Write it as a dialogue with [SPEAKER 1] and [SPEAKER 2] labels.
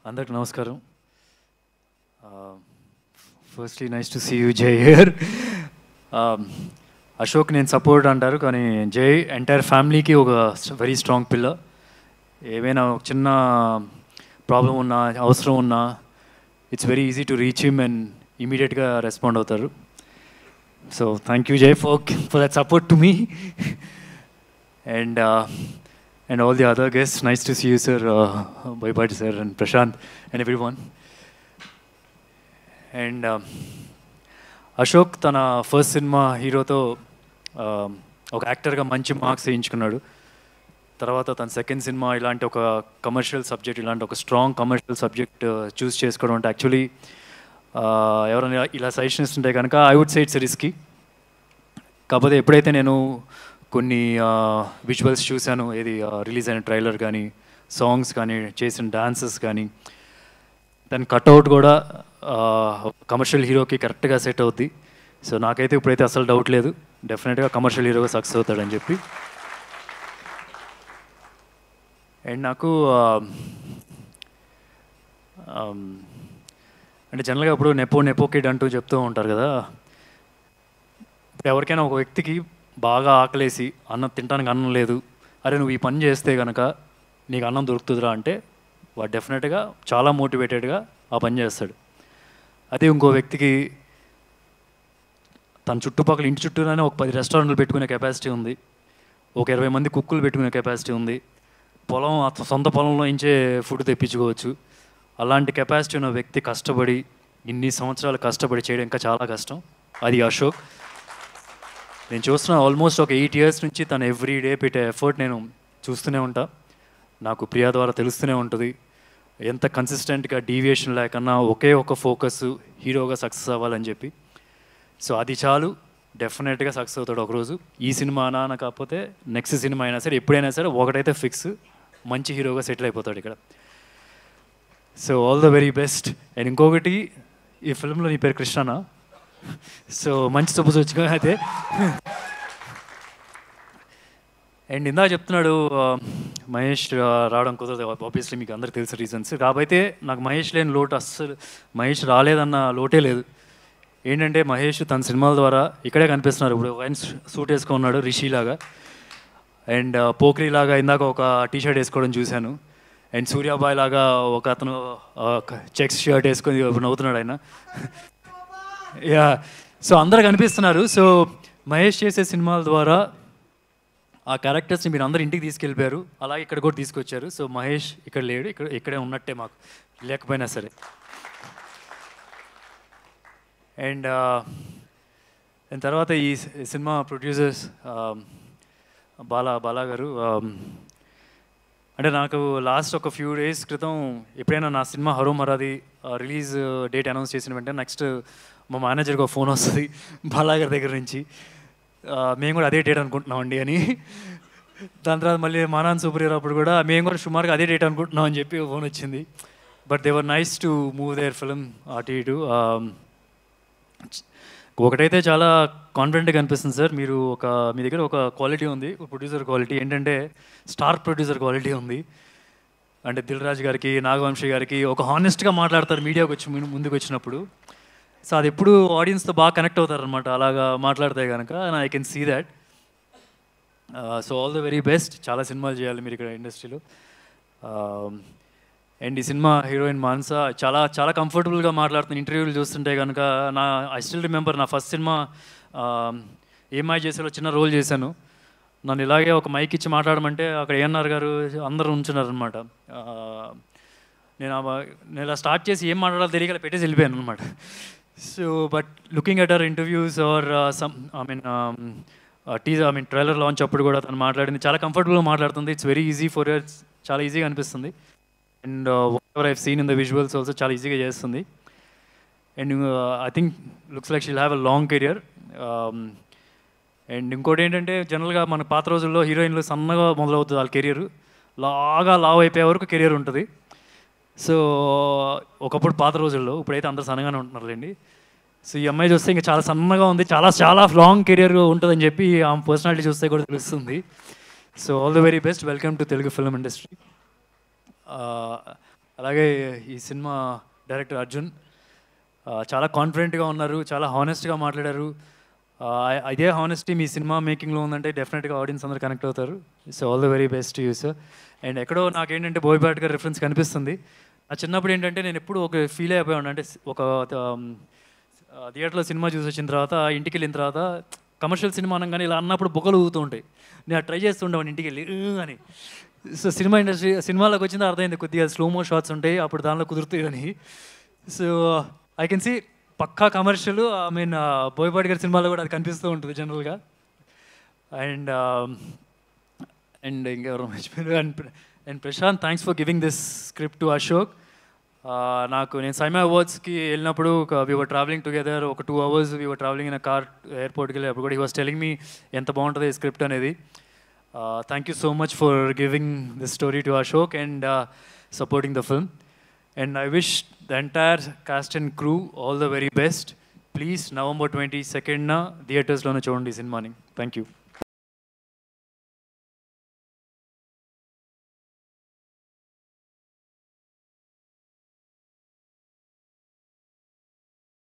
[SPEAKER 1] అందరికి నమస్కారం. Firstly nice to see you Jai here. Ashok నేను సపోర్ట్ అంటారు, కానీ జై ఎంటైర్ ఫ్యామిలీకి ఒక వెరీ స్ట్రాంగ్ పిల్లర్. ఏమైనా ఒక చిన్న ప్రాబ్లం ఉన్నా, అవసరం ఉన్నా, it's very easy to reach him and ఇమీడియట్గా రెస్పాండ్ అవుతారు. సో థ్యాంక్ యూ జై for that support to me and all the other guests. Nice to see you, sir, Bhaibhaji sir and Prashant and everyone. And Ashok తన first cinema హీరోతో ఒక యాక్టర్గా మంచి marks వేయించుకున్నాడు. తర్వాత తన సెకండ్ సినిమా ఇలాంటి ఒక కమర్షియల్ సబ్జెక్ట్, ఇలాంటి ఒక స్ట్రాంగ్ కమర్షియల్ సబ్జెక్ట్ చూస్ చేసుకోవడం అంటే యాక్చువల్లీ ఎవరైనా ఇలా సజెషన్ ఇస్తుంటే కనుక I would say it's risky. కాకపోతే ఎప్పుడైతే నేను కొన్ని విజువల్స్ చూశాను, ఏది రిలీజ్ అయిన ట్రైలర్ కానీ, సాంగ్స్ కానీ, చేసిన డాన్సెస్ కానీ, దాని కట్అవుట్ కూడా కమర్షియల్ హీరోకి కరెక్ట్గా సెట్ అవుద్ది. సో నాకైతే ఇప్పుడైతే అసలు డౌట్ లేదు, డెఫినెట్గా కమర్షియల్ హీరోగా సక్సెస్ అవుతాడని చెప్పి. అండ్ నాకు అంటే జనరల్గా ఇప్పుడు నెపో కిడ్ అంటూ చెప్తూ ఉంటారు కదా. ఎవరికైనా ఒక వ్యక్తికి బాగా ఆకలేసి అన్నం తినడానికి అన్నం లేదు, అరే నువ్వు ఈ పని చేస్తే కనుక నీకు అన్నం దొరుకుతుందిరా అంటే వాడు డెఫినెట్గా చాలా మోటివేటెడ్గా ఆ పని చేస్తాడు. అదే ఇంకో వ్యక్తికి తన చుట్టుపక్కల ఇంటి చుట్టూనే ఒక 10 రెస్టారెంట్లు పెట్టుకునే కెపాసిటీ ఉంది, ఒక 20 మంది కుక్కులు పెట్టుకునే కెపాసిటీ ఉంది, పొలం సొంత పొలంలో నుంచే ఫుడ్ తెప్పించుకోవచ్చు. అలాంటి కెపాసిటీ ఉన్న వ్యక్తి కష్టపడి ఇన్ని సంవత్సరాలు కష్టపడి చేయడం ఇంకా చాలా కష్టం. అది అశోక్. నేను చూస్తున్న ఆల్మోస్ట్ ఒక 8 years నుంచి తను ఎవ్రీ డే పెట్టే ఎఫర్ట్ నేను చూస్తూనే ఉంటా. నాకు ప్రియా ద్వారా తెలుస్తూనే ఉంటుంది ఎంత కన్సిస్టెంట్గా డీవియేషన్ లేకన్నా ఒకే ఒక ఫోకస్ హీరోగా సక్సెస్ అవ్వాలని చెప్పి. సో అది చాలు, డెఫినెట్గా సక్సెస్ అవుతాడు ఒకరోజు. ఈ సినిమా అనా కాకపోతే నెక్స్ట్ సినిమా అయినా సరే, ఎప్పుడైనా సరే ఒకటైతే ఫిక్స్, మంచి హీరోగా సెటిల్ అయిపోతాడు ఇక్కడ. So all the very best. And ఇంకొకటి, ఈ ఫిల్మ్లో నీ పేరు కృష్ణనా? సో మంచి వచ్చుగా అయితే. అండ్ ఇందా చెప్తున్నాడు మహేష్ రావడం కుదరదు, ఆబ్వియస్లీ మీకు అందరికి తెలిసిన రీజన్స్. కాబట్టి నాకు మహేష్ లేని లోటు అస్సలు, మహేష్ రాలేదన్న లోటే లేదు. ఏంటంటే మహేష్ తన సినిమాల ద్వారా ఇక్కడే కనిపిస్తున్నారు. ఇప్పుడు ఆయన సూట్ వేసుకున్నాడు రిషిలాగా, అండ్ పోఖ్రీలాగా ఇందాక ఒక టీషర్ట్ వేసుకోవడం చూశాను, అండ్ సూర్యాబాయ్ లాగా ఒక అతను చెక్స్ షర్ట్ వేసుకొని నవ్వుతున్నాడు ఆయన. యా, సో అందరూ కనిపిస్తున్నారు. సో మహేష్ చేసే సినిమాల ద్వారా ఆ క్యారెక్టర్స్ని మీరు అందరు ఇంటికి తీసుకెళ్ళిపోయారు, అలాగే ఇక్కడ కూడా తీసుకొచ్చారు. సో మహేష్ ఇక్కడ లేడు, ఇక్కడే ఉన్నట్టే మాకు లేకపోయినా సరే. అండ్ తర్వాత ఈ సినిమా ప్రొడ్యూసర్స్ బాలా గారు, అంటే నాకు లాస్ట్ ఒక ఫ్యూ డేస్ క్రితం ఎప్పుడైనా నా సినిమా హరో మరాది రిలీజ్ డేట్ అనౌన్స్ చేసిన వెంటనే నెక్స్ట్ మా మేనేజర్కి ఒక ఫోన్ వస్తుంది బాలా గారి దగ్గర నుంచి, మేము కూడా అదే డేట్ అనుకుంటున్నామండి అని. దాని తర్వాత మళ్ళీ మానాన్ సూపర్ హీరో అప్పుడు కూడా మేము కూడా సుమారుగా అదే డేట్ అనుకుంటున్నాం అని చెప్పి ఫోన్ వచ్చింది. But they were nice to move their film అటు ఇటు. ఒకటైతే చాలా కాన్ఫిడెంట్గా అనిపిస్తుంది సార్, మీ దగ్గర ఒక క్వాలిటీ ఉంది, ప్రొడ్యూసర్ క్వాలిటీ. ఏంటంటే స్టార్ ప్రొడ్యూసర్ క్వాలిటీ ఉంది. అంటే దిల్ రాజు గారికి, నాగవంశీ గారికి ఒక హానెస్ట్గా మాట్లాడతారు మీడియాకి వచ్చి ముందుకు వచ్చినప్పుడు. సో అది ఎప్పుడు ఆడియన్స్తో బాగా కనెక్ట్ అవుతారనమాట అలాగా మాట్లాడితే కనుక. I can see that. So all the very best. చాలా సినిమాలు చేయాలి మీరు ఇక్కడ ఇండస్ట్రీలో. అండ్ ఈ సినిమా హీరోయిన్ మానస చాలా చాలా కంఫర్టబుల్గా మాట్లాడుతున్న ఇంటర్వ్యూలు చూస్తుంటే కనుక. ఐ స్టిల్ రిమెంబర్ నా ఫస్ట్ సినిమా ఏమై చేసేలో చిన్న రోల్ చేశాను. నన్ను ఇలాగే ఒక మైక్ ఇచ్చి మాట్లాడమంటే అక్కడ ఏఎన్ఆర్ గారు అందరూ ఉంచున్నారనమాట. నేను ఇలా స్టార్ట్ చేసి ఏం మాట్లాడాలో తెలియక పెట్టేసి వెళ్ళిపోయాను అనమాట. So but looking at our interviews or trailer launch అప్పుడు కూడా తను మాట్లాడింది చాలా కంఫర్టబుల్గా మాట్లాడుతుంది. It's very easy for her, చాలా ఈజీగా అనిపిస్తుంది. And whatever I've seen in the visuals also చాలా ఈజీగా చేస్తుంది. And I think looks like she'll have a long career. అండ్ ఇంకోటి ఏంటంటే జనరల్గా మన పాత రోజుల్లో హీరోయిన్లు సన్నగా మొదలవుతుంది వాళ్ళ కెరియర్, లావ్ అయిపోయే వరకు కెరియర్ ఉంటుంది. సో ఒకప్పుడు పాత రోజుల్లో, ఇప్పుడైతే అందరూ సన్నగానే ఉంటున్నారులేండి. సో ఈ అమ్మాయి చూస్తే ఇంకా చాలా సన్నగా ఉంది, చాలా లాంగ్ కెరియర్ ఉంటుందని చెప్పి ఆమె పర్సనాలిటీ చూస్తే కూడా తెలుస్తుంది. So all the very best. Welcome to Telugu film industry. అలాగే ఈ సినిమా డైరెక్టర్ అర్జున్ చాలా కాన్ఫిడెంట్గా ఉన్నారు, చాలా హానెస్ట్గా మాట్లాడారు. ఇదే హానెస్టీ మీ సినిమా మేకింగ్లో ఉందంటే డెఫినెట్గా ఆడియన్స్ అందరూ కనెక్ట్ అవుతారు. So all the very best you sir. And ఎక్కడో నాకేంటంటే బోయపాటి గారి రిఫరెన్స్ కనిపిస్తుంది. నా చిన్నప్పుడు ఏంటంటే నేను ఎప్పుడు ఒక ఫీల్ అయిపోయాను, అంటే ఒక థియేటర్లో సినిమా చూసి వచ్చిన తర్వాత ఇంటికి వెళ్ళిన తర్వాత కమర్షియల్ సినిమా అనగానే ఇలా అన్నప్పుడు బొగ్గలు ఊగుతూ ఉంటాయి. నేను ట్రై చేస్తుండేవాడిని ఇంటికి వెళ్ళి అని. సో సినిమా ఇండస్ట్రీ సినిమాలోకి వచ్చిందో అర్థమైంది, కొద్దిగా స్లోమో షాట్స్ ఉంటాయి, అప్పుడు దానిలో కుదురుతాయి అని. సో ఐ కెన్ సీ పక్కా కమర్షియల్. ఐ మీన్ బోయపాటి గారి సినిమాలో కూడా అది కనిపిస్తూ ఉంటుంది జనరల్గా. అండ్ అండ్ ఇంకెవరు మర్చిపోయారు. And Prashant, thanks for giving this script to Ashok. నేను సైమా అవార్డ్స్కి వెళ్ళినప్పుడు వీ వర్ ట్రావెలింగ్ టుగెదర్, ఒక 2 hours we were travelling in a car ఎయిర్పోర్ట్కి వెళ్ళి అప్పుడు కూడా హీ వాస్ టెలింగ్ మీ ఎంత బాగుంటుంది ఈ స్క్రిప్ట్ అనేది. Thank you so much for giving this story to Ashok and supporting the film. And I wish the entire cast and crew all the very best. Please, November 22nd, theaters lona chudandi cinema ni. Thank you.